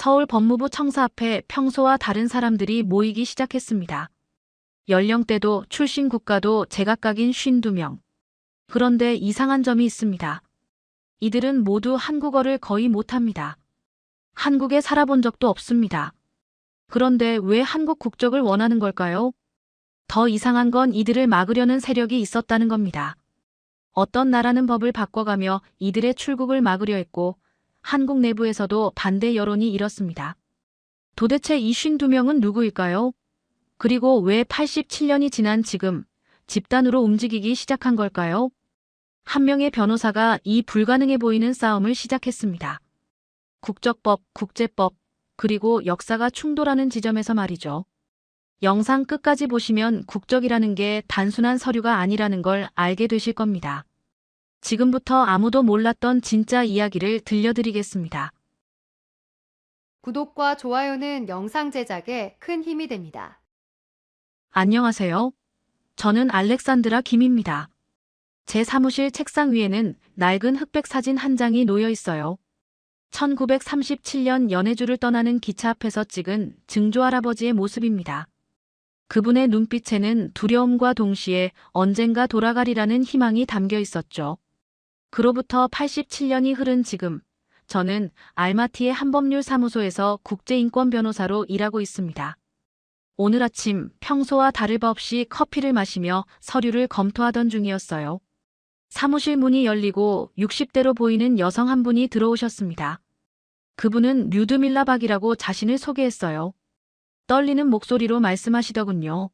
서울 법무부 청사 앞에 평소와 다른 사람들이 모이기 시작했습니다. 연령대도 출신 국가도 제각각인 52명. 그런데 이상한 점이 있습니다. 이들은 모두 한국어를 거의 못합니다. 한국에 살아본 적도 없습니다. 그런데 왜 한국 국적을 원하는 걸까요? 더 이상한 건 이들을 막으려는 세력이 있었다는 겁니다. 어떤 나라는 법을 바꿔가며 이들의 출국을 막으려 했고 한국 내부에서도 반대 여론이 일었습니다. 도대체 이 52명은 누구일까요? 그리고 왜 87년이 지난 지금 집단으로 움직이기 시작한 걸까요? 한 명의 변호사가 이 불가능해 보이는 싸움을 시작했습니다. 국적법, 국제법, 그리고 역사가 충돌하는 지점에서 말이죠. 영상 끝까지 보시면 국적이라는 게 단순한 서류가 아니라는 걸 알게 되실 겁니다. 지금부터 아무도 몰랐던 진짜 이야기를 들려드리겠습니다. 구독과 좋아요는 영상 제작에 큰 힘이 됩니다. 안녕하세요. 저는 알렉산드라 김입니다. 제 사무실 책상 위에는 낡은 흑백 사진 한 장이 놓여 있어요. 1937년 연해주를 떠나는 기차 앞에서 찍은 증조할아버지의 모습입니다. 그분의 눈빛에는 두려움과 동시에 언젠가 돌아가리라는 희망이 담겨 있었죠. 그로부터 87년이 흐른 지금, 저는 알마티의 한법률 사무소에서 국제인권 변호사로 일하고 있습니다. 오늘 아침 평소와 다를 바 없이 커피를 마시며 서류를 검토하던 중이었어요. 사무실 문이 열리고 60대로 보이는 여성 한 분이 들어오셨습니다. 그분은 류드밀라 박이라고 자신을 소개했어요. 떨리는 목소리로 말씀하시더군요.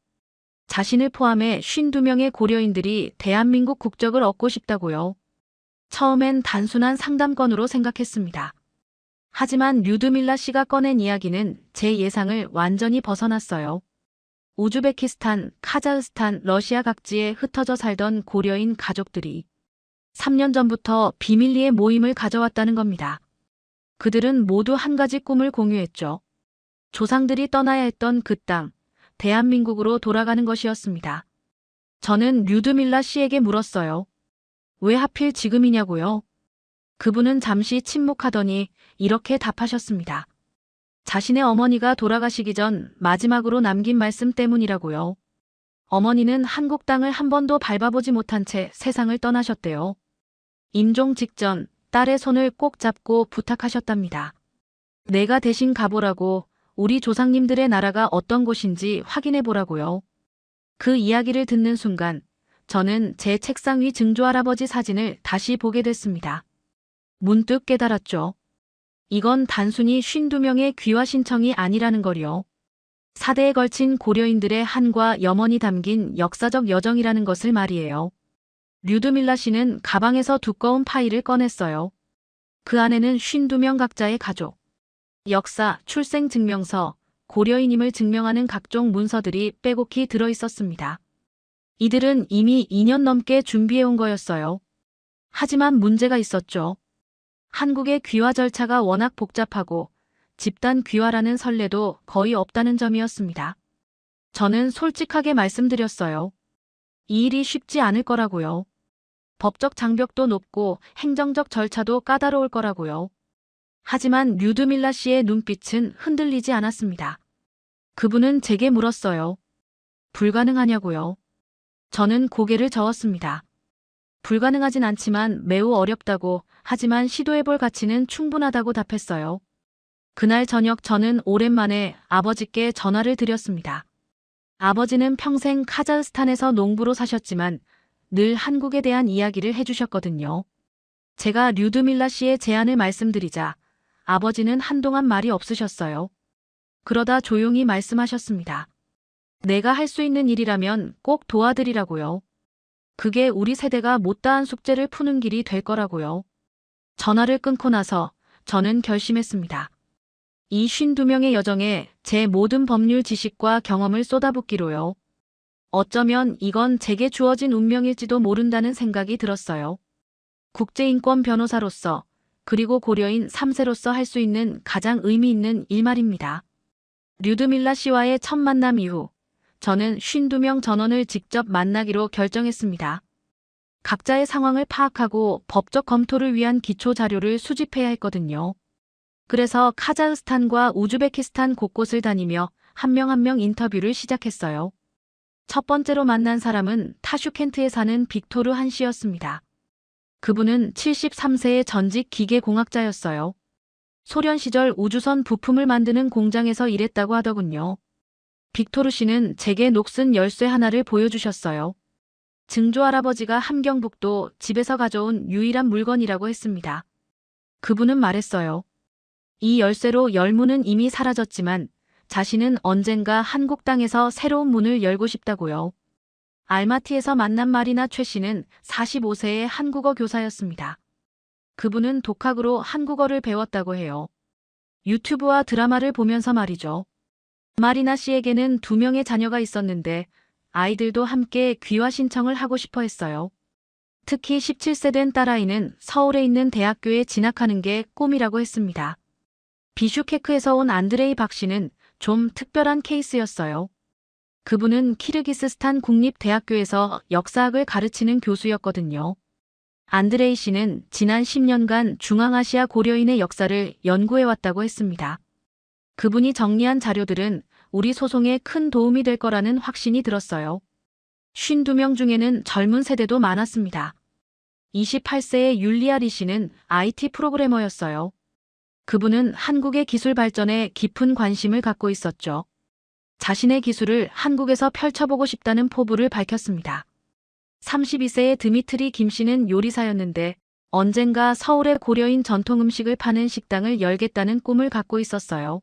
자신을 포함해 52명의 고려인들이 대한민국 국적을 얻고 싶다고요. 처음엔 단순한 상담건으로 생각했습니다. 하지만 류드밀라 씨가 꺼낸 이야기는 제 예상을 완전히 벗어났어요. 우즈베키스탄, 카자흐스탄, 러시아 각지에 흩어져 살던 고려인 가족들이 3년 전부터 비밀리에 모임을 가져왔다는 겁니다. 그들은 모두 한 가지 꿈을 공유했죠. 조상들이 떠나야 했던 그 땅, 대한민국으로 돌아가는 것이었습니다. 저는 류드밀라 씨에게 물었어요. 왜 하필 지금이냐고요? 그분은 잠시 침묵하더니 이렇게 답하셨습니다. 자신의 어머니가 돌아가시기 전 마지막으로 남긴 말씀 때문이라고요. 어머니는 한국 땅을 한 번도 밟아보지 못한 채 세상을 떠나셨대요. 임종 직전 딸의 손을 꼭 잡고 부탁하셨답니다. 내가 대신 가보라고, 우리 조상님들의 나라가 어떤 곳인지 확인해 보라고요. 그 이야기를 듣는 순간 저는 제 책상 위 증조할아버지 사진을 다시 보게 됐습니다. 문득 깨달았죠. 이건 단순히 52명의 귀화 신청이 아니라는 걸요. 4대에 걸친 고려인들의 한과 염원이 담긴 역사적 여정이라는 것을 말이에요. 류드밀라 씨는 가방에서 두꺼운 파일을 꺼냈어요. 그 안에는 52명 각자의 가족, 역사, 출생 증명서, 고려인임을 증명하는 각종 문서들이 빼곡히 들어있었습니다. 이들은 이미 2년 넘게 준비해온 거였어요. 하지만 문제가 있었죠. 한국의 귀화 절차가 워낙 복잡하고 집단 귀화라는 선례도 거의 없다는 점이었습니다. 저는 솔직하게 말씀드렸어요. 이 일이 쉽지 않을 거라고요. 법적 장벽도 높고 행정적 절차도 까다로울 거라고요. 하지만 류드밀라 씨의 눈빛은 흔들리지 않았습니다. 그분은 제게 물었어요. 불가능하냐고요. 저는 고개를 저었습니다. 불가능하진 않지만 매우 어렵다고, 하지만 시도해볼 가치는 충분하다고 답했어요. 그날 저녁 저는 오랜만에 아버지께 전화를 드렸습니다. 아버지는 평생 카자흐스탄에서 농부로 사셨지만 늘 한국에 대한 이야기를 해주셨거든요. 제가 류드밀라 씨의 제안을 말씀드리자 아버지는 한동안 말이 없으셨어요. 그러다 조용히 말씀하셨습니다. 내가 할 수 있는 일이라면 꼭 도와드리라고요. 그게 우리 세대가 못다한 숙제를 푸는 길이 될 거라고요. 전화를 끊고 나서 저는 결심했습니다. 이 52명의 여정에 제 모든 법률 지식과 경험을 쏟아붓기로요. 어쩌면 이건 제게 주어진 운명일지도 모른다는 생각이 들었어요. 국제인권 변호사로서, 그리고 고려인 3세로서 할 수 있는 가장 의미 있는 일 말입니다. 류드밀라 씨와의 첫 만남 이후 저는 52명 전원을 직접 만나기로 결정했습니다. 각자의 상황을 파악하고 법적 검토를 위한 기초 자료를 수집해야 했거든요. 그래서 카자흐스탄과 우즈베키스탄 곳곳을 다니며 한 명 한 명 인터뷰를 시작했어요. 첫 번째로 만난 사람은 타슈켄트에 사는 빅토르 한 씨였습니다. 그분은 73세의 전직 기계공학자였어요. 소련 시절 우주선 부품을 만드는 공장에서 일했다고 하더군요. 빅토르 씨는 제게 녹슨 열쇠 하나를 보여주셨어요. 증조 할아버지가 함경북도 집에서 가져온 유일한 물건이라고 했습니다. 그분은 말했어요. 이 열쇠로 열문은 이미 사라졌지만 자신은 언젠가 한국 땅에서 새로운 문을 열고 싶다고요. 알마티에서 만난 마리나 최 씨는 45세의 한국어 교사였습니다. 그분은 독학으로 한국어를 배웠다고 해요. 유튜브와 드라마를 보면서 말이죠. 마리나 씨에게는 2명의 자녀가 있었는데 아이들도 함께 귀화 신청을 하고 싶어 했어요. 특히 17세 된 딸아이는 서울에 있는 대학교에 진학하는 게 꿈이라고 했습니다. 비슈케크에서 온 안드레이 박 씨는 좀 특별한 케이스였어요. 그분은 키르기스스탄 국립대학교에서 역사학을 가르치는 교수였거든요. 안드레이 씨는 지난 10년간 중앙아시아 고려인의 역사를 연구해왔다고 했습니다. 그분이 정리한 자료들은 우리 소송에 큰 도움이 될 거라는 확신이 들었어요. 52명 중에는 젊은 세대도 많았습니다. 28세의 율리아 리 씨는 IT 프로그래머였어요. 그분은 한국의 기술 발전에 깊은 관심을 갖고 있었죠. 자신의 기술을 한국에서 펼쳐보고 싶다는 포부를 밝혔습니다. 32세의 드미트리 김 씨는 요리사였는데 언젠가 서울의 고려인 전통 음식을 파는 식당을 열겠다는 꿈을 갖고 있었어요.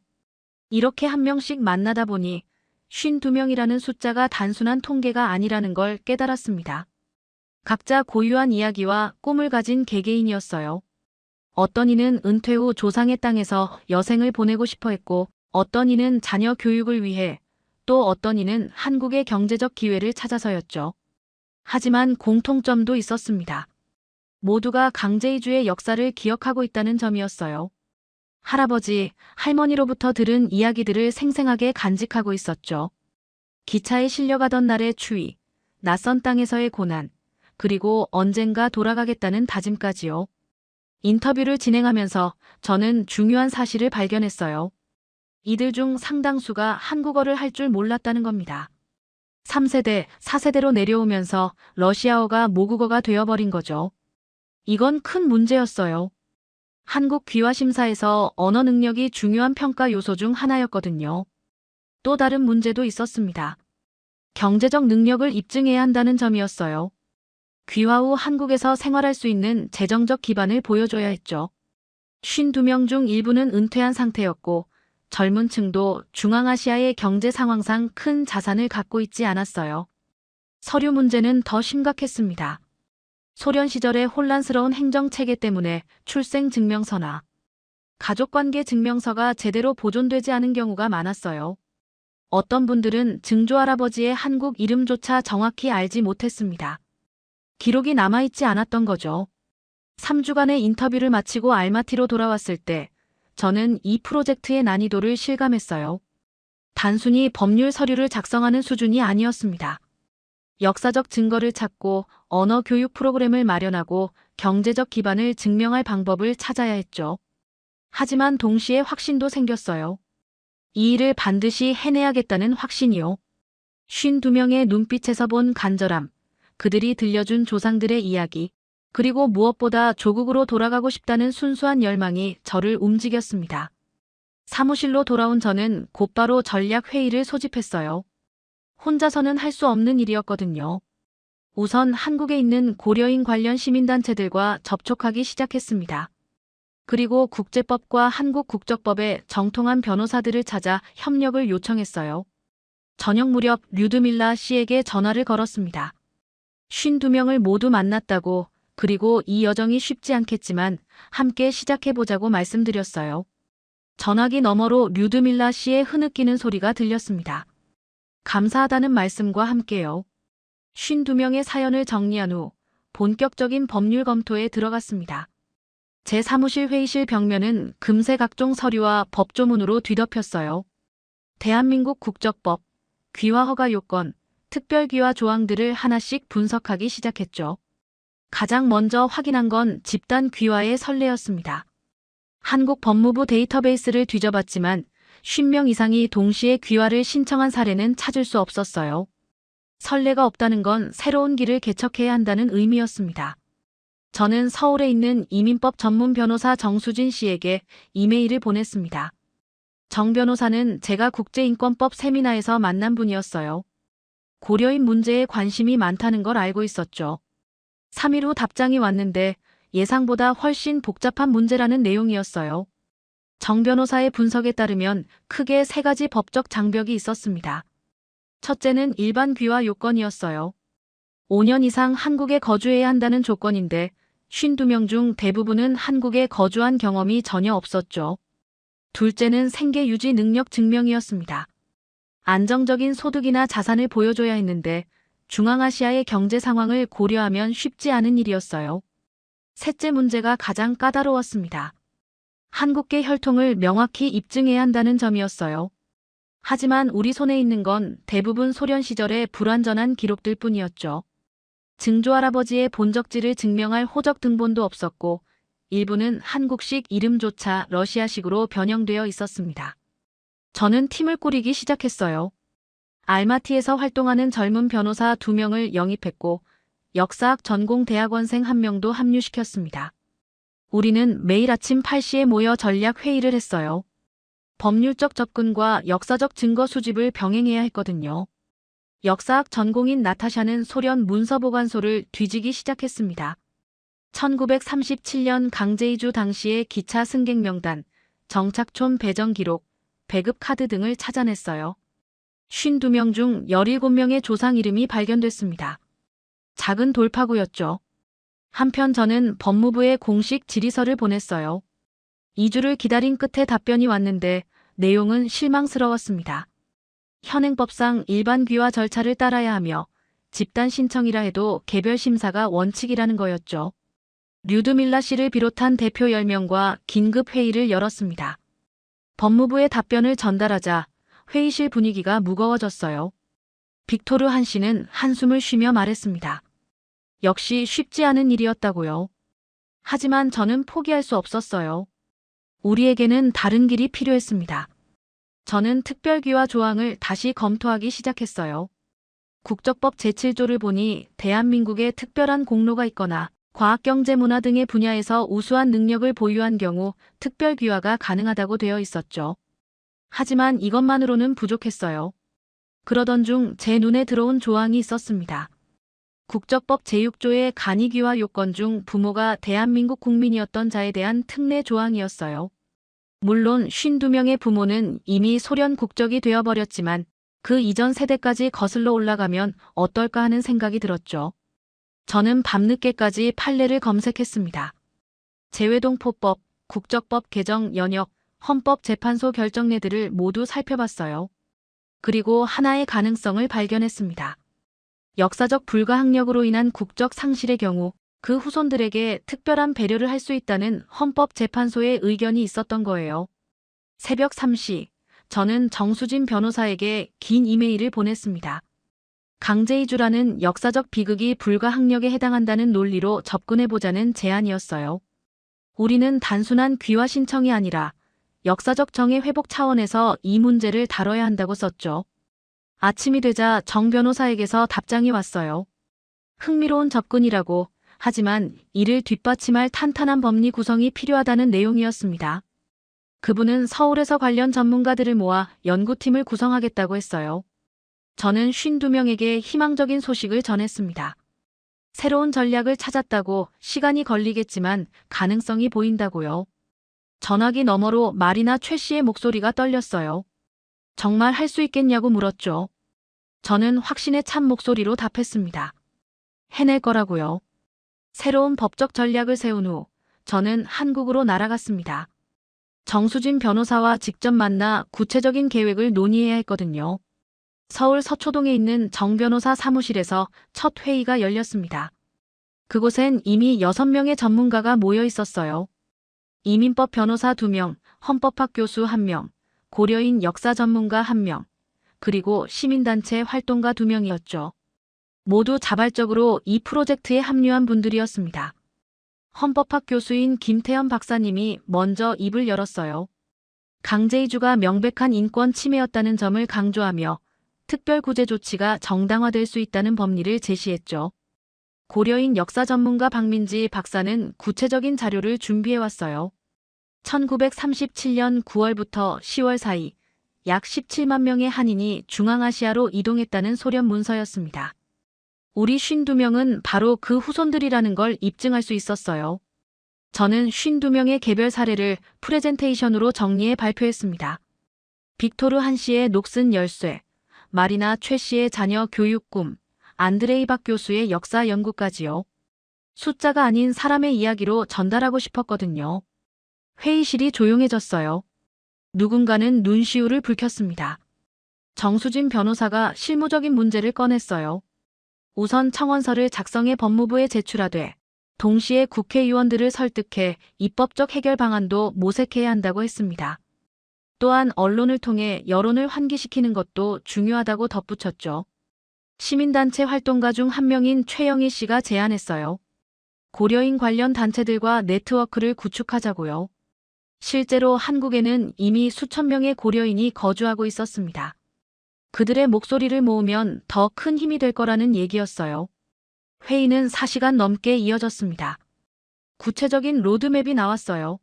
이렇게 한 명씩 만나다 보니 52명이라는 숫자가 단순한 통계가 아니라는 걸 깨달았습니다. 각자 고유한 이야기와 꿈을 가진 개개인이었어요. 어떤 이는 은퇴 후 조상의 땅에서 여생을 보내고 싶어 했고 어떤 이는 자녀 교육을 위해 또 어떤 이는 한국의 경제적 기회를 찾아서였죠. 하지만 공통점도 있었습니다. 모두가 강제이주의 역사를 기억하고 있다는 점이었어요. 할아버지, 할머니로부터 들은 이야기들을 생생하게 간직하고 있었죠. 기차에 실려가던 날의 추위, 낯선 땅에서의 고난, 그리고 언젠가 돌아가겠다는 다짐까지요. 인터뷰를 진행하면서 저는 중요한 사실을 발견했어요. 이들 중 상당수가 한국어를 할 줄 몰랐다는 겁니다. 3세대, 4세대로 내려오면서 러시아어가 모국어가 되어버린 거죠. 이건 큰 문제였어요. 한국 귀화심사에서 언어 능력이 중요한 평가 요소 중 하나였거든요. 또 다른 문제도 있었습니다. 경제적 능력을 입증해야 한다는 점이었어요. 귀화 후 한국에서 생활할 수 있는 재정적 기반을 보여줘야 했죠. 52명 중 일부는 은퇴한 상태였고 젊은 층도 중앙아시아의 경제 상황상 큰 자산을 갖고 있지 않았어요. 서류 문제는 더 심각했습니다. 소련 시절의 혼란스러운 행정체계 때문에 출생증명서나 가족관계 증명서가 제대로 보존되지 않은 경우가 많았어요. 어떤 분들은 증조할아버지의 한국 이름조차 정확히 알지 못했습니다. 기록이 남아있지 않았던 거죠. 3주간의 인터뷰를 마치고 알마티로 돌아왔을 때 저는 이 프로젝트의 난이도를 실감했어요. 단순히 법률 서류를 작성하는 수준이 아니었습니다. 역사적 증거를 찾고 언어 교육 프로그램을 마련하고 경제적 기반을 증명할 방법을 찾아야 했죠. 하지만 동시에 확신도 생겼어요. 이 일을 반드시 해내야겠다는 확신이요. 52명의 눈빛에서 본 간절함, 그들이 들려준 조상들의 이야기, 그리고 무엇보다 조국으로 돌아가고 싶다는 순수한 열망이 저를 움직였습니다. 사무실로 돌아온 저는 곧바로 전략 회의를 소집했어요. 혼자서는 할 수 없는 일이었거든요. 우선 한국에 있는 고려인 관련 시민단체들과 접촉하기 시작했습니다. 그리고 국제법과 한국 국적법에 정통한 변호사들을 찾아 협력을 요청했어요. 저녁 무렵 류드밀라 씨에게 전화를 걸었습니다. 52명을 모두 만났다고, 그리고 이 여정이 쉽지 않겠지만 함께 시작해보자고 말씀드렸어요. 전화기 너머로 류드밀라 씨의 흐느끼는 소리가 들렸습니다. 감사하다는 말씀과 함께요. 52명의 사연을 정리한 후 본격적인 법률 검토에 들어갔습니다. 제 사무실 회의실 벽면은 금세 각종 서류와 법조문으로 뒤덮였어요. 대한민국 국적법, 귀화 허가 요건, 특별귀화 조항들을 하나씩 분석하기 시작했죠. 가장 먼저 확인한 건 집단 귀화의 선례였습니다. 한국 법무부 데이터베이스를 뒤져봤지만 50명 이상이 동시에 귀화를 신청한 사례는 찾을 수 없었어요. 선례가 없다는 건 새로운 길을 개척해야 한다는 의미였습니다. 저는 서울에 있는 이민법 전문 변호사 정수진 씨에게 이메일을 보냈습니다. 정 변호사는 제가 국제인권법 세미나에서 만난 분이었어요. 고려인 문제에 관심이 많다는 걸 알고 있었죠. 3일 후 답장이 왔는데 예상보다 훨씬 복잡한 문제라는 내용이었어요. 정 변호사의 분석에 따르면 크게 3가지 법적 장벽이 있었습니다. 첫째는 일반 귀화 요건이었어요. 5년 이상 한국에 거주해야 한다는 조건인데 52명 중 대부분은 한국에 거주한 경험이 전혀 없었죠. 둘째는 생계 유지 능력 증명이었습니다. 안정적인 소득이나 자산을 보여줘야 했는데 중앙아시아의 경제 상황을 고려하면 쉽지 않은 일이었어요. 셋째 문제가 가장 까다로웠습니다. 한국계 혈통을 명확히 입증해야 한다는 점이었어요. 하지만 우리 손에 있는 건 대부분 소련 시절의 불완전한 기록들 뿐이었죠. 증조할아버지의 본적지를 증명할 호적 등본도 없었고 일부는 한국식 이름조차 러시아식으로 변형되어 있었습니다. 저는 팀을 꾸리기 시작했어요. 알마티에서 활동하는 젊은 변호사 2명을 영입했고 역사학 전공 대학원생 1명도 합류시켰습니다. 우리는 매일 아침 8시에 모여 전략 회의를 했어요. 법률적 접근과 역사적 증거 수집을 병행해야 했거든요. 역사학 전공인 나타샤는 소련 문서보관소를 뒤지기 시작했습니다. 1937년 강제이주 당시의 기차 승객 명단, 정착촌 배정 기록, 배급 카드 등을 찾아냈어요. 52명 중 17명의 조상 이름이 발견됐습니다. 작은 돌파구였죠. 한편 저는 법무부에 공식 질의서를 보냈어요. 2주를 기다린 끝에 답변이 왔는데 내용은 실망스러웠습니다. 현행법상 일반 귀화 절차를 따라야 하며 집단 신청이라 해도 개별 심사가 원칙이라는 거였죠. 류드밀라 씨를 비롯한 대표 10명과 긴급 회의를 열었습니다. 법무부의 답변을 전달하자 회의실 분위기가 무거워졌어요. 빅토르 한 씨는 한숨을 쉬며 말했습니다. 역시 쉽지 않은 일이었다고요. 하지만 저는 포기할 수 없었어요. 우리에게는 다른 길이 필요했습니다. 저는 특별귀화 조항을 다시 검토하기 시작했어요. 국적법 제7조를 보니 대한민국에 특별한 공로가 있거나 과학경제문화 등의 분야에서 우수한 능력을 보유한 경우 특별귀화가 가능하다고 되어 있었죠. 하지만 이것만으로는 부족했어요. 그러던 중 제 눈에 들어온 조항이 있었습니다. 국적법 제6조의 간이귀화 요건 중 부모가 대한민국 국민이었던 자에 대한 특례 조항이었어요. 물론 52명의 부모는 이미 소련 국적이 되어버렸지만 그 이전 세대까지 거슬러 올라가면 어떨까 하는 생각이 들었죠. 저는 밤늦게까지 판례를 검색했습니다. 재외동포법, 국적법 개정 연역, 헌법재판소 결정례들을 모두 살펴봤어요. 그리고 하나의 가능성을 발견했습니다. 역사적 불가항력으로 인한 국적 상실의 경우 그 후손들에게 특별한 배려를 할 수 있다는 헌법재판소의 의견이 있었던 거예요. 새벽 3시, 저는 정수진 변호사에게 긴 이메일을 보냈습니다. 강제이주라는 역사적 비극이 불가항력에 해당한다는 논리로 접근해보자는 제안이었어요. 우리는 단순한 귀화 신청이 아니라 역사적 정의 회복 차원에서 이 문제를 다뤄야 한다고 썼죠. 아침이 되자 정 변호사에게서 답장이 왔어요. 흥미로운 접근이라고, 하지만 이를 뒷받침할 탄탄한 법리 구성이 필요하다는 내용이었습니다. 그분은 서울에서 관련 전문가들을 모아 연구팀을 구성하겠다고 했어요. 저는 52명에게 희망적인 소식을 전했습니다. 새로운 전략을 찾았다고 시간이 걸리겠지만 가능성이 보인다고요. 전화기 너머로 말이나 최 씨의 목소리가 떨렸어요. 정말 할 수 있겠냐고 물었죠. 저는 확신에 찬 목소리로 답했습니다. 해낼 거라고요. 새로운 법적 전략을 세운 후 저는 한국으로 날아갔습니다. 정수진 변호사와 직접 만나 구체적인 계획을 논의해야 했거든요. 서울 서초동에 있는 정 변호사 사무실에서 첫 회의가 열렸습니다. 그곳엔 이미 6명의 전문가가 모여 있었어요. 이민법 변호사 2명, 헌법학 교수 1명, 고려인 역사 전문가 1명, 그리고 시민단체 활동가 2명이었죠. 모두 자발적으로 이 프로젝트에 합류한 분들이었습니다. 헌법학 교수인 김태현 박사님이 먼저 입을 열었어요. 강제이주가 명백한 인권 침해였다는 점을 강조하며 특별구제 조치가 정당화될 수 있다는 법리를 제시했죠. 고려인 역사 전문가 박민지 박사는 구체적인 자료를 준비해왔어요. 1937년 9월부터 10월 사이 약 17만 명의 한인이 중앙아시아로 이동했다는 소련 문서였습니다. 우리 52명은 바로 그 후손들이라는 걸 입증할 수 있었어요. 저는 52명의 개별 사례를 프레젠테이션으로 정리해 발표했습니다. 빅토르 한 씨의 녹슨 열쇠, 마리나 최 씨의 자녀 교육 꿈, 안드레이 박 교수의 역사 연구까지요. 숫자가 아닌 사람의 이야기로 전달하고 싶었거든요. 회의실이 조용해졌어요. 누군가는 눈시울을 붉혔습니다. 정수진 변호사가 실무적인 문제를 꺼냈어요. 우선 청원서를 작성해 법무부에 제출하되 동시에 국회의원들을 설득해 입법적 해결 방안도 모색해야 한다고 했습니다. 또한 언론을 통해 여론을 환기시키는 것도 중요하다고 덧붙였죠. 시민단체 활동가 중 한 명인 최영희 씨가 제안했어요. 고려인 관련 단체들과 네트워크를 구축하자고요. 실제로 한국에는 이미 수천 명의 고려인이 거주하고 있었습니다. 그들의 목소리를 모으면 더 큰 힘이 될 거라는 얘기였어요. 회의는 4시간 넘게 이어졌습니다. 구체적인 로드맵이 나왔어요.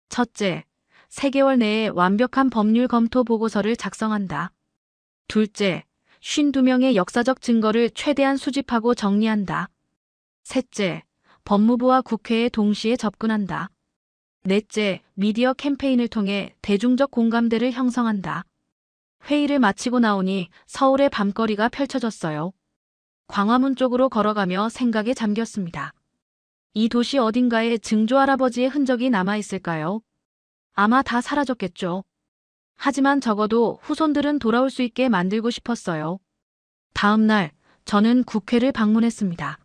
첫째, 3개월 내에 완벽한 법률 검토 보고서를 작성한다. 둘째, 52명의 역사적 증거를 최대한 수집하고 정리한다. 셋째, 법무부와 국회에 동시에 접근한다. 넷째, 미디어 캠페인을 통해 대중적 공감대를 형성한다. 회의를 마치고 나오니 서울의 밤거리가 펼쳐졌어요. 광화문 쪽으로 걸어가며 생각에 잠겼습니다. 이 도시 어딘가에 증조 할아버지의 흔적이 남아있을까요? 아마 다 사라졌겠죠. 하지만 적어도 후손들은 돌아올 수 있게 만들고 싶었어요. 다음 날, 저는 국회를 방문했습니다.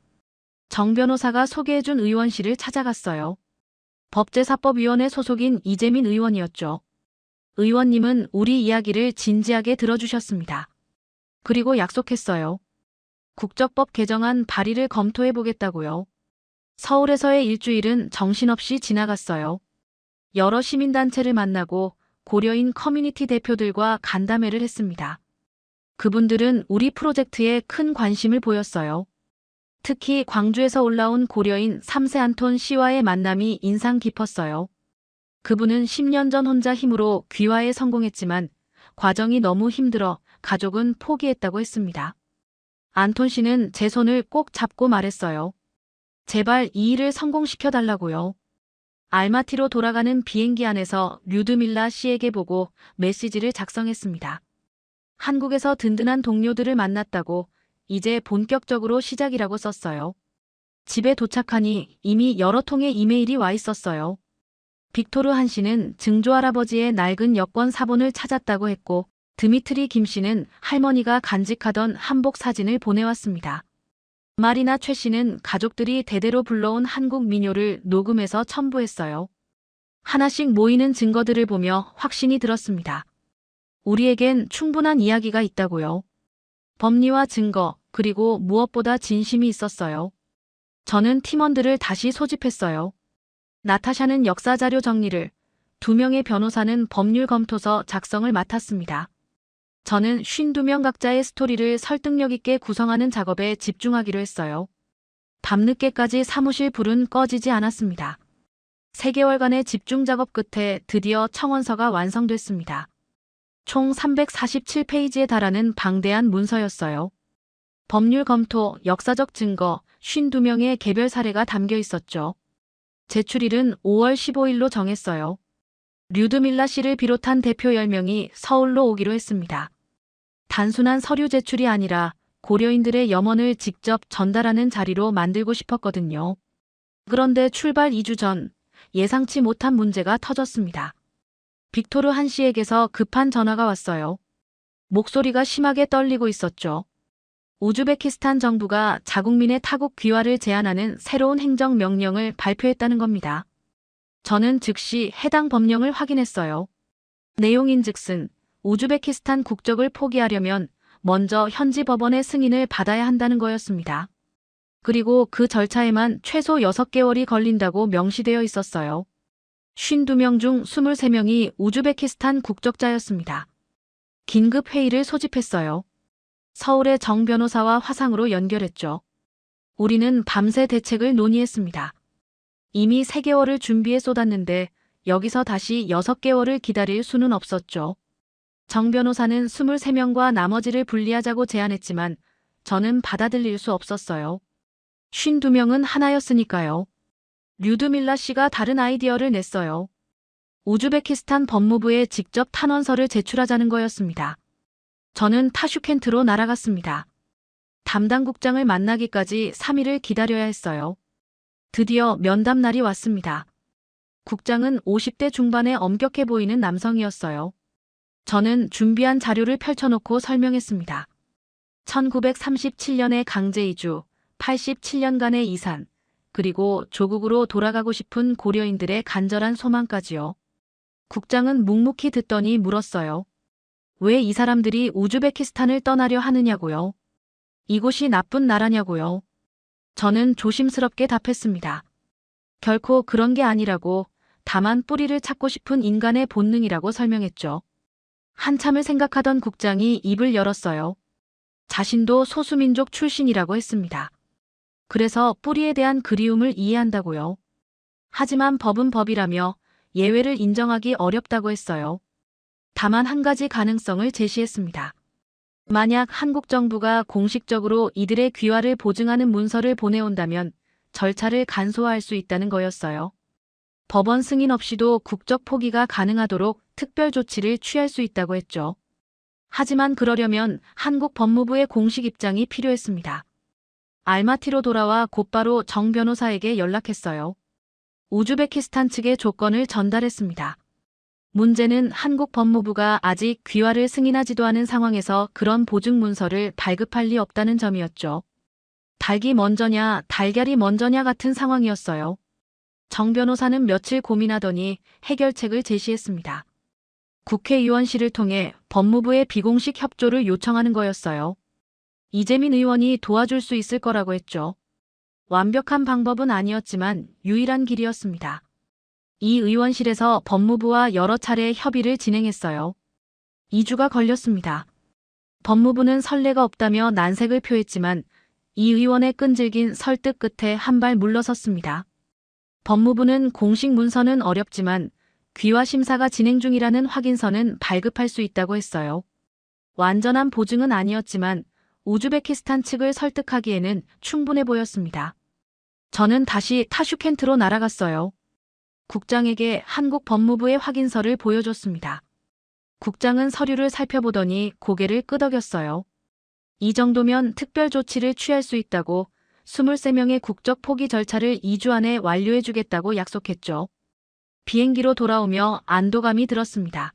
정 변호사가 소개해준 의원실을 찾아갔어요. 법제사법위원회 소속인 이재민 의원이었죠. 의원님은 우리 이야기를 진지하게 들어주셨습니다. 그리고 약속했어요. 국적법 개정안 발의를 검토해보겠다고요. 서울에서의 일주일은 정신없이 지나갔어요. 여러 시민단체를 만나고 고려인 커뮤니티 대표들과 간담회를 했습니다. 그분들은 우리 프로젝트에 큰 관심을 보였어요. 특히 광주에서 올라온 고려인 3세 안톤 씨와의 만남이 인상 깊었어요. 그분은 10년 전 혼자 힘으로 귀화에 성공했지만 과정이 너무 힘들어 가족은 포기했다고 했습니다. 안톤 씨는 제 손을 꼭 잡고 말했어요. 제발 이 일을 성공시켜달라고요. 알마티로 돌아가는 비행기 안에서 류드밀라 씨에게 보고 메시지를 작성했습니다. 한국에서 든든한 동료들을 만났다고 이제 본격적으로 시작이라고 썼어요. 집에 도착하니 이미 여러 통의 이메일이 와 있었어요. 빅토르 한 씨는 증조 할아버지의 낡은 여권 사본을 찾았다고 했고 드미트리 김 씨는 할머니가 간직하던 한복 사진을 보내왔습니다. 마리나 최 씨는 가족들이 대대로 불러온 한국 민요를 녹음해서 첨부했어요. 하나씩 모이는 증거들을 보며 확신이 들었습니다. 우리에겐 충분한 이야기가 있다고요. 법리와 증거, 그리고 무엇보다 진심이 있었어요. 저는 팀원들을 다시 소집했어요. 나타샤는 역사자료 정리를, 2명의 변호사는 법률 검토서 작성을 맡았습니다. 저는 52명 각자의 스토리를 설득력 있게 구성하는 작업에 집중하기로 했어요. 밤늦게까지 사무실 불은 꺼지지 않았습니다. 3개월간의 집중 작업 끝에 드디어 청원서가 완성됐습니다. 총 347페이지에 달하는 방대한 문서였어요. 법률 검토, 역사적 증거, 52명의 개별 사례가 담겨 있었죠. 제출일은 5월 15일로 정했어요. 류드밀라 씨를 비롯한 대표 10명이 서울로 오기로 했습니다. 단순한 서류 제출이 아니라 고려인들의 염원을 직접 전달하는 자리로 만들고 싶었거든요. 그런데 출발 2주 전 예상치 못한 문제가 터졌습니다. 빅토르 한 씨에게서 급한 전화가 왔어요. 목소리가 심하게 떨리고 있었죠. 우즈베키스탄 정부가 자국민의 타국 귀화를 제한하는 새로운 행정명령을 발표했다는 겁니다. 저는 즉시 해당 법령을 확인했어요. 내용인즉슨 우즈베키스탄 국적을 포기하려면 먼저 현지 법원의 승인을 받아야 한다는 거였습니다. 그리고 그 절차에만 최소 6개월이 걸린다고 명시되어 있었어요. 52명 중 23명이 우즈베키스탄 국적자였습니다. 긴급 회의를 소집했어요. 서울의 정 변호사와 화상으로 연결했죠. 우리는 밤새 대책을 논의했습니다. 이미 3개월을 준비에 쏟았는데 여기서 다시 6개월을 기다릴 수는 없었죠. 정 변호사는 23명과 나머지를 분리하자고 제안했지만 저는 받아들일 수 없었어요. 52명은 하나였으니까요. 류드밀라 씨가 다른 아이디어를 냈어요. 우즈베키스탄 법무부에 직접 탄원서를 제출하자는 거였습니다. 저는 타슈켄트로 날아갔습니다. 담당 국장을 만나기까지 3일을 기다려야 했어요. 드디어 면담 날이 왔습니다. 국장은 50대 중반에 엄격해 보이는 남성이었어요. 저는 준비한 자료를 펼쳐놓고 설명했습니다. 1937년의 강제 이주, 87년간의 이산, 그리고 조국으로 돌아가고 싶은 고려인들의 간절한 소망까지요. 국장은 묵묵히 듣더니 물었어요. 왜 이 사람들이 우즈베키스탄을 떠나려 하느냐고요? 이곳이 나쁜 나라냐고요? 저는 조심스럽게 답했습니다. 결코 그런 게 아니라고, 다만 뿌리를 찾고 싶은 인간의 본능이라고 설명했죠. 한참을 생각하던 국장이 입을 열었어요. 자신도 소수민족 출신이라고 했습니다. 그래서 뿌리에 대한 그리움을 이해한다고요. 하지만 법은 법이라며 예외를 인정하기 어렵다고 했어요. 다만 한 가지 가능성을 제시했습니다. 만약 한국 정부가 공식적으로 이들의 귀화를 보증하는 문서를 보내온다면 절차를 간소화할 수 있다는 거였어요. 법원 승인 없이도 국적 포기가 가능하도록 특별 조치를 취할 수 있다고 했죠. 하지만 그러려면 한국 법무부의 공식 입장이 필요했습니다. 알마티로 돌아와 곧바로 정 변호사에게 연락했어요. 우즈베키스탄 측의 조건을 전달했습니다. 문제는 한국 법무부가 아직 귀화를 승인하지도 않은 상황에서 그런 보증 문서를 발급할 리 없다는 점이었죠. 닭이 먼저냐 달걀이 먼저냐 같은 상황이었어요. 정 변호사는 며칠 고민하더니 해결책을 제시했습니다. 국회의원실을 통해 법무부의 비공식 협조를 요청하는 거였어요. 이재민 의원이 도와줄 수 있을 거라고 했죠. 완벽한 방법은 아니었지만 유일한 길이었습니다. 이 의원실에서 법무부와 여러 차례 협의를 진행했어요. 2주가 걸렸습니다. 법무부는 선례가 없다며 난색을 표했지만 이 의원의 끈질긴 설득 끝에 한 발 물러섰습니다. 법무부는 공식 문서는 어렵지만 귀화 심사가 진행 중이라는 확인서는 발급할 수 있다고 했어요. 완전한 보증은 아니었지만 우즈베키스탄 측을 설득하기에는 충분해 보였습니다. 저는 다시 타슈켄트로 날아갔어요. 국장에게 한국 법무부의 확인서를 보여줬습니다. 국장은 서류를 살펴보더니 고개를 끄덕였어요. 이 정도면 특별 조치를 취할 수 있다고 23명의 국적 포기 절차를 2주 안에 완료해주겠다고 약속했죠. 비행기로 돌아오며 안도감이 들었습니다.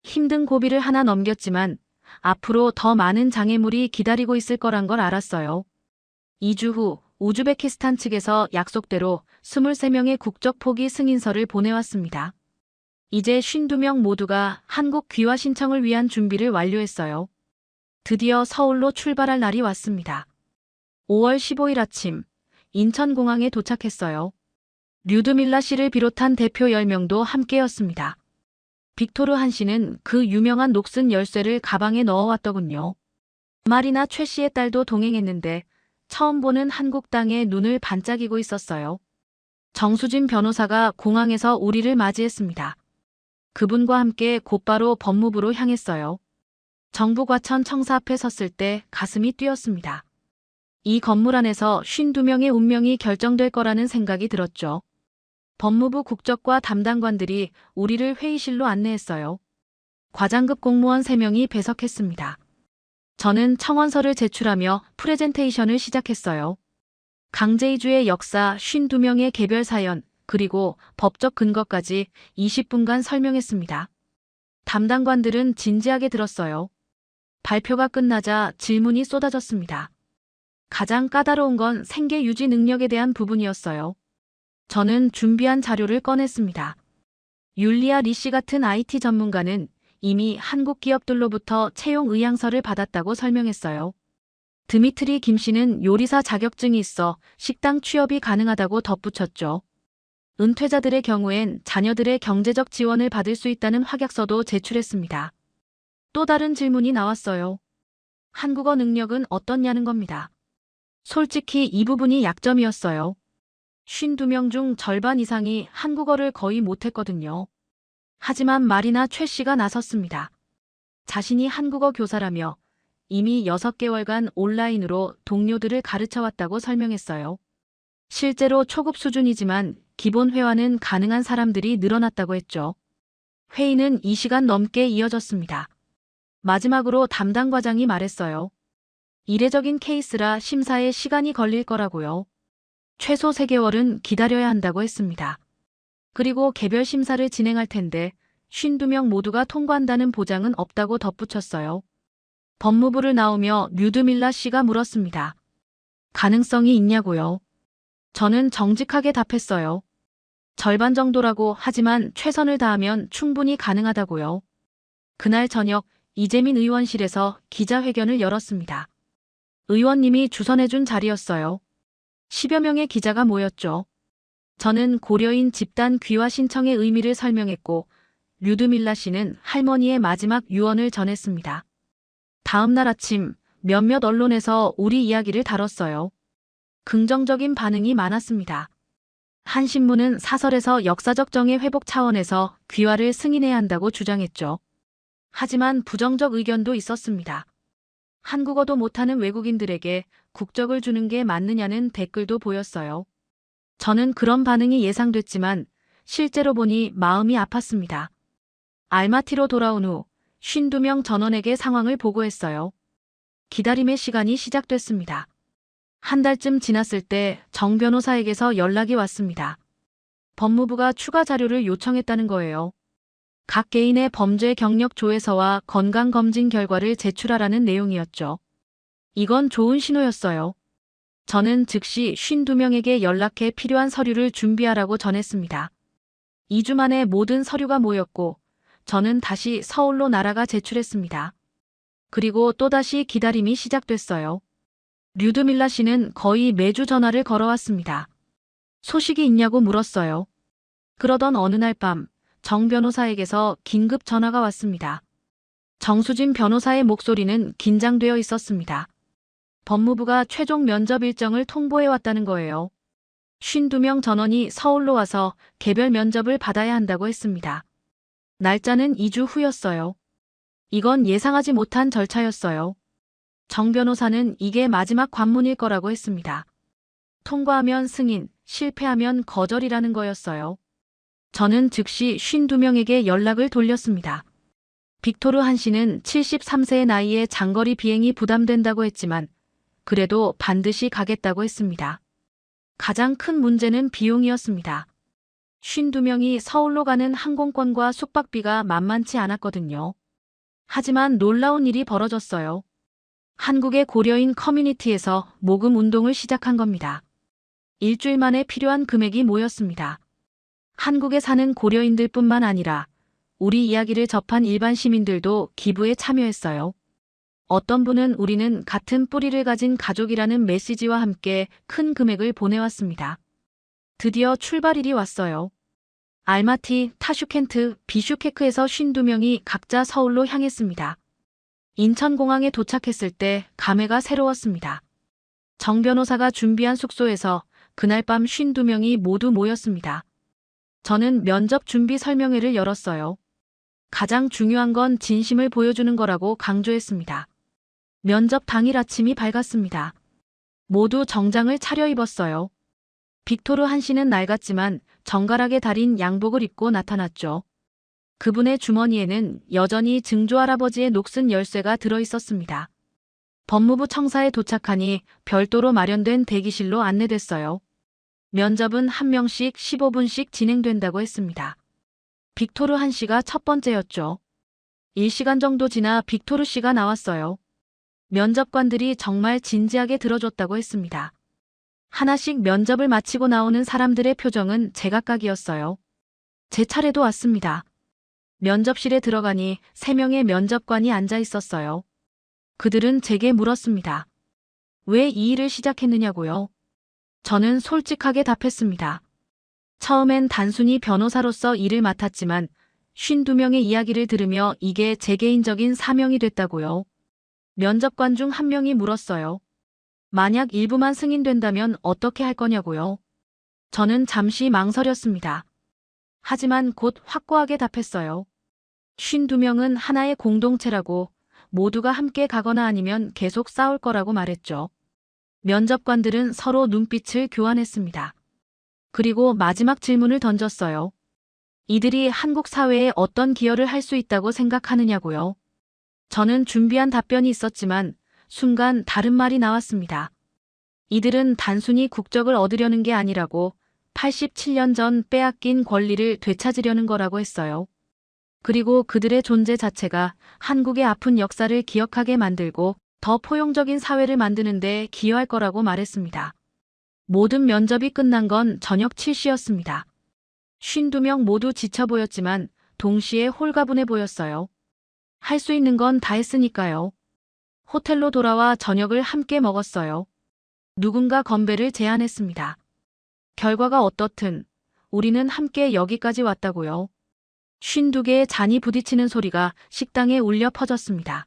힘든 고비를 하나 넘겼지만 앞으로 더 많은 장애물이 기다리고 있을 거란 걸 알았어요. 2주 후 우즈베키스탄 측에서 약속대로 23명의 국적 포기 승인서를 보내왔습니다. 이제 52명 모두가 한국 귀화 신청을 위한 준비를 완료했어요. 드디어 서울로 출발할 날이 왔습니다. 5월 15일 아침 인천공항에 도착했어요. 류드밀라 씨를 비롯한 대표 10명도 함께였습니다. 빅토르 한 씨는 그 유명한 녹슨 열쇠를 가방에 넣어왔더군요. 마리나 최 씨의 딸도 동행했는데 처음 보는 한국 땅에 눈을 반짝이고 있었어요. 정수진 변호사가 공항에서 우리를 맞이했습니다. 그분과 함께 곧바로 법무부로 향했어요. 정부과천 청사 앞에 섰을 때 가슴이 뛰었습니다. 이 건물 안에서 52명의 운명이 결정될 거라는 생각이 들었죠. 법무부 국적과 담당관들이 우리를 회의실로 안내했어요. 과장급 공무원 3명이 배석했습니다. 저는 청원서를 제출하며 프레젠테이션을 시작했어요. 강제이주의 역사 52명의 개별 사연, 그리고 법적 근거까지 20분간 설명했습니다. 담당관들은 진지하게 들었어요. 발표가 끝나자 질문이 쏟아졌습니다. 가장 까다로운 건 생계 유지 능력에 대한 부분이었어요. 저는 준비한 자료를 꺼냈습니다. 율리아 리 씨 같은 IT 전문가는 이미 한국 기업들로부터 채용 의향서를 받았다고 설명했어요. 드미트리 김 씨는 요리사 자격증이 있어 식당 취업이 가능하다고 덧붙였죠. 은퇴자들의 경우엔 자녀들의 경제적 지원을 받을 수 있다는 확약서도 제출했습니다. 또 다른 질문이 나왔어요. 한국어 능력은 어떻냐는 겁니다. 솔직히 이 부분이 약점이었어요. 52명 중 절반 이상이 한국어를 거의 못했거든요. 하지만 말이나 최 씨가 나섰습니다. 자신이 한국어 교사라며 이미 6개월간 온라인으로 동료들을 가르쳐왔다고 설명했어요. 실제로 초급 수준이지만 기본 회화는 가능한 사람들이 늘어났다고 했죠. 회의는 2시간 넘게 이어졌습니다. 마지막으로 담당 과장이 말했어요. 이례적인 케이스라 심사에 시간이 걸릴 거라고요. 최소 3개월은 기다려야 한다고 했습니다. 그리고 개별 심사를 진행할 텐데 52명 모두가 통과한다는 보장은 없다고 덧붙였어요. 법무부를 나오며 류드밀라 씨가 물었습니다. 가능성이 있냐고요? 저는 정직하게 답했어요. 절반 정도라고 하지만 최선을 다하면 충분히 가능하다고요. 그날 저녁 이재민 의원실에서 기자회견을 열었습니다. 의원님이 주선해준 자리였어요. 10여 명의 기자가 모였죠. 저는 고려인 집단 귀화 신청의 의미를 설명했고 류드밀라 씨는 할머니의 마지막 유언을 전했습니다. 다음 날 아침 몇몇 언론에서 우리 이야기를 다뤘어요. 긍정적인 반응이 많았습니다. 한 신문은 사설에서 역사적 정의 회복 차원에서 귀화를 승인해야 한다고 주장했죠. 하지만 부정적 의견도 있었습니다. 한국어도 못하는 외국인들에게 국적을 주는 게 맞느냐는 댓글도 보였어요. 저는 그런 반응이 예상됐지만 실제로 보니 마음이 아팠습니다. 알마티로 돌아온 후 52명 전원에게 상황을 보고했어요. 기다림의 시간이 시작됐습니다. 한 달쯤 지났을 때 정 변호사에게서 연락이 왔습니다. 법무부가 추가 자료를 요청했다는 거예요. 각 개인의 범죄 경력 조회서와 건강검진 결과를 제출하라는 내용이었죠. 이건 좋은 신호였어요. 저는 즉시 52명에게 연락해 필요한 서류를 준비하라고 전했습니다. 2주 만에 모든 서류가 모였고 저는 다시 서울로 날아가 제출했습니다. 그리고 또다시 기다림이 시작됐어요. 류드밀라 씨는 거의 매주 전화를 걸어왔습니다. 소식이 있냐고 물었어요. 그러던 어느 날 밤 정 변호사에게서 긴급 전화가 왔습니다. 정수진 변호사의 목소리는 긴장되어 있었습니다. 법무부가 최종 면접 일정을 통보해왔다는 거예요. 52명 전원이 서울로 와서 개별 면접을 받아야 한다고 했습니다. 날짜는 2주 후였어요. 이건 예상하지 못한 절차였어요. 정 변호사는 이게 마지막 관문일 거라고 했습니다. 통과하면 승인, 실패하면 거절이라는 거였어요. 저는 즉시 52명에게 연락을 돌렸습니다. 빅토르 한 씨는 73세의 나이에 장거리 비행이 부담된다고 했지만 그래도 반드시 가겠다고 했습니다. 가장 큰 문제는 비용이었습니다. 52명이 서울로 가는 항공권과 숙박비가 만만치 않았거든요. 하지만 놀라운 일이 벌어졌어요. 한국의 고려인 커뮤니티에서 모금 운동을 시작한 겁니다. 일주일 만에 필요한 금액이 모였습니다. 한국에 사는 고려인들뿐만 아니라 우리 이야기를 접한 일반 시민들도 기부에 참여했어요. 어떤 분은 우리는 같은 뿌리를 가진 가족이라는 메시지와 함께 큰 금액을 보내왔습니다. 드디어 출발일이 왔어요. 알마티, 타슈켄트, 비슈케크에서 52명이 각자 서울로 향했습니다. 인천공항에 도착했을 때 감회가 새로웠습니다. 정 변호사가 준비한 숙소에서 그날 밤 52명이 모두 모였습니다. 저는 면접 준비 설명회를 열었어요. 가장 중요한 건 진심을 보여주는 거라고 강조했습니다. 면접 당일 아침이 밝았습니다. 모두 정장을 차려입었어요. 빅토르 한 씨는 낡았지만 정갈하게 다린 양복을 입고 나타났죠. 그분의 주머니에는 여전히 증조할아버지의 녹슨 열쇠가 들어있었습니다. 법무부 청사에 도착하니 별도로 마련된 대기실로 안내됐어요. 면접은 한 명씩 15분씩 진행된다고 했습니다. 빅토르 한 씨가 첫 번째였죠. 1시간 정도 지나 빅토르 씨가 나왔어요. 면접관들이 정말 진지하게 들어줬다고 했습니다. 하나씩 면접을 마치고 나오는 사람들의 표정은 제각각이었어요. 제 차례도 왔습니다. 면접실에 들어가니 3명의 면접관이 앉아 있었어요. 그들은 제게 물었습니다. 왜 이 일을 시작했느냐고요? 저는 솔직하게 답했습니다. 처음엔 단순히 변호사로서 일을 맡았지만 52명의 이야기를 들으며 이게 제 개인적인 사명이 됐다고요. 면접관 중 한 명이 물었어요. 만약 일부만 승인된다면 어떻게 할 거냐고요. 저는 잠시 망설였습니다. 하지만 곧 확고하게 답했어요. 52명은 하나의 공동체라고 모두가 함께 가거나 아니면 계속 싸울 거라고 말했죠. 면접관들은 서로 눈빛을 교환했습니다. 그리고 마지막 질문을 던졌어요. 이들이 한국 사회에 어떤 기여를 할 수 있다고 생각하느냐고요. 저는 준비한 답변이 있었지만 순간 다른 말이 나왔습니다. 이들은 단순히 국적을 얻으려는 게 아니라고 87년 전 빼앗긴 권리를 되찾으려는 거라고 했어요. 그리고 그들의 존재 자체가 한국의 아픈 역사를 기억하게 만들고 더 포용적인 사회를 만드는 데 기여할 거라고 말했습니다. 모든 면접이 끝난 건 저녁 7시였습니다. 52명 모두 지쳐 보였지만 동시에 홀가분해 보였어요. 할 수 있는 건 다 했으니까요. 호텔로 돌아와 저녁을 함께 먹었어요. 누군가 건배를 제안했습니다. 결과가 어떻든 우리는 함께 여기까지 왔다고요. 52개의 잔이 부딪히는 소리가 식당에 울려 퍼졌습니다.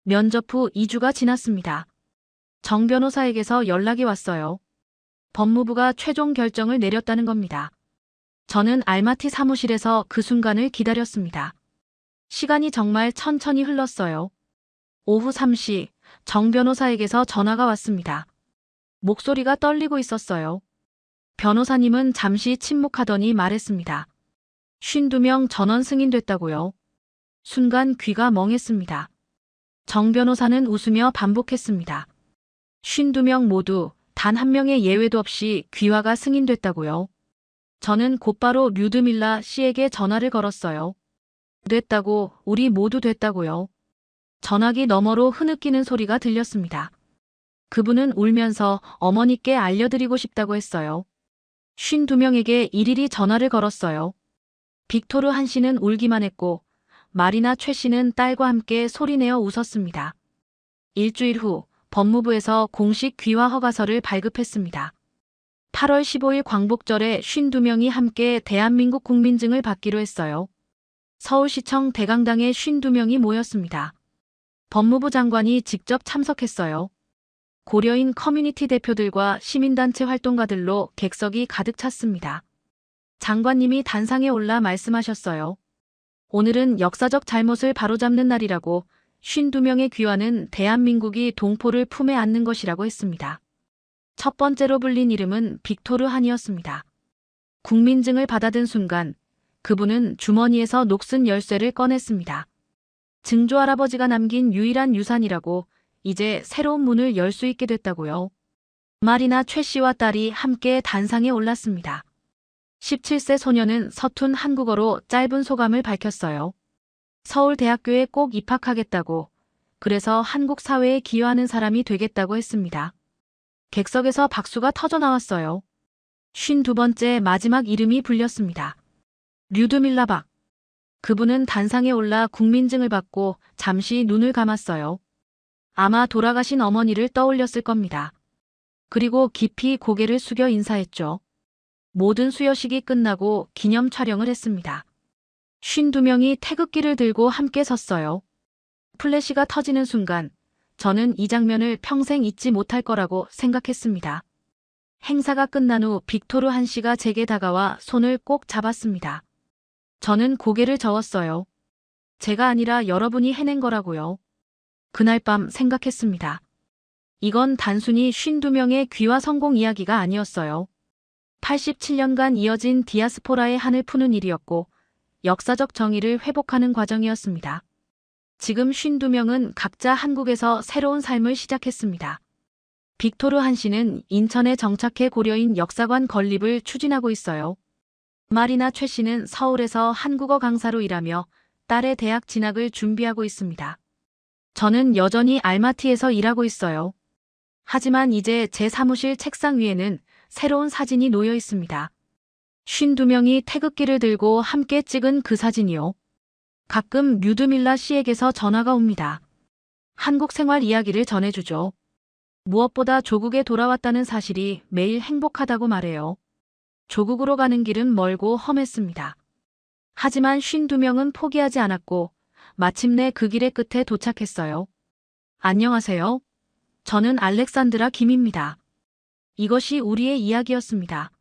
면접 후 2주가 지났습니다. 정 변호사에게서 연락이 왔어요. 법무부가 최종 결정을 내렸다는 겁니다. 저는 알마티 사무실에서 그 순간을 기다렸습니다. 시간이 정말 천천히 흘렀어요. 오후 3시 정 변호사에게서 전화가 왔습니다. 목소리가 떨리고 있었어요. 변호사님은 잠시 침묵하더니 말했습니다. 52명 전원 승인됐다고요. 순간 귀가 멍했습니다. 정 변호사는 웃으며 반복했습니다. 52명 모두 단 한 명의 예외도 없이 귀화가 승인됐다고요. 저는 곧바로 류드밀라 씨에게 전화를 걸었어요. 됐다고, 우리 모두 됐다고요. 전화기 너머로 흐느끼는 소리가 들렸습니다. 그분은 울면서 어머니께 알려드리고 싶다고 했어요. 52명에게 일일이 전화를 걸었어요. 빅토르 한 씨는 울기만 했고 마리나 최 씨는 딸과 함께 소리내어 웃었습니다. 일주일 후 법무부에서 공식 귀화 허가서를 발급했습니다. 8월 15일 광복절에 52명이 함께 대한민국 국민증을 받기로 했어요. 서울시청 대강당에 52명이 모였습니다. 법무부 장관이 직접 참석했어요. 고려인 커뮤니티 대표들과 시민단체 활동가들로 객석이 가득 찼습니다. 장관님이 단상에 올라 말씀하셨어요. 오늘은 역사적 잘못을 바로잡는 날이라고 52명의 귀화는 대한민국이 동포를 품에 안는 것이라고 했습니다. 첫 번째로 불린 이름은 빅토르 한이었습니다. 국민증을 받아든 순간 그분은 주머니에서 녹슨 열쇠를 꺼냈습니다. 증조 할아버지가 남긴 유일한 유산이라고 이제 새로운 문을 열 수 있게 됐다고요. 마리나 최 씨와 딸이 함께 단상에 올랐습니다. 17세 소녀는 서툰 한국어로 짧은 소감을 밝혔어요. 서울대학교에 꼭 입학하겠다고, 그래서 한국 사회에 기여하는 사람이 되겠다고 했습니다. 객석에서 박수가 터져 나왔어요. 52번째 마지막 이름이 불렸습니다. 류드밀라 박. 그분은 단상에 올라 국민증을 받고 잠시 눈을 감았어요. 아마 돌아가신 어머니를 떠올렸을 겁니다. 그리고 깊이 고개를 숙여 인사했죠. 모든 수여식이 끝나고 기념 촬영을 했습니다. 52명이 태극기를 들고 함께 섰어요. 플래시가 터지는 순간 저는 이 장면을 평생 잊지 못할 거라고 생각했습니다. 행사가 끝난 후 빅토르 한 씨가 제게 다가와 손을 꼭 잡았습니다. 저는 고개를 저었어요. 제가 아니라 여러분이 해낸 거라고요. 그날 밤 생각했습니다. 이건 단순히 52명의 귀화 성공 이야기가 아니었어요. 87년간 이어진 디아스포라의 한을 푸는 일이었고 역사적 정의를 회복하는 과정이었습니다. 지금 52명은 각자 한국에서 새로운 삶을 시작했습니다. 빅토르 한 씨는 인천에 정착해 고려인 역사관 건립을 추진하고 있어요. 마리나 최 씨는 서울에서 한국어 강사로 일하며 딸의 대학 진학을 준비하고 있습니다. 저는 여전히 알마티에서 일하고 있어요. 하지만 이제 제 사무실 책상 위에는 새로운 사진이 놓여 있습니다. 52명이 태극기를 들고 함께 찍은 그 사진이요. 가끔 류드밀라 씨에게서 전화가 옵니다. 한국 생활 이야기를 전해주죠. 무엇보다 조국에 돌아왔다는 사실이 매일 행복하다고 말해요. 조국으로 가는 길은 멀고 험했습니다. 하지만 52명은 포기하지 않았고 마침내 그 길의 끝에 도착했어요. 안녕하세요. 저는 알렉산드라 김입니다. 이것이 우리의 이야기였습니다.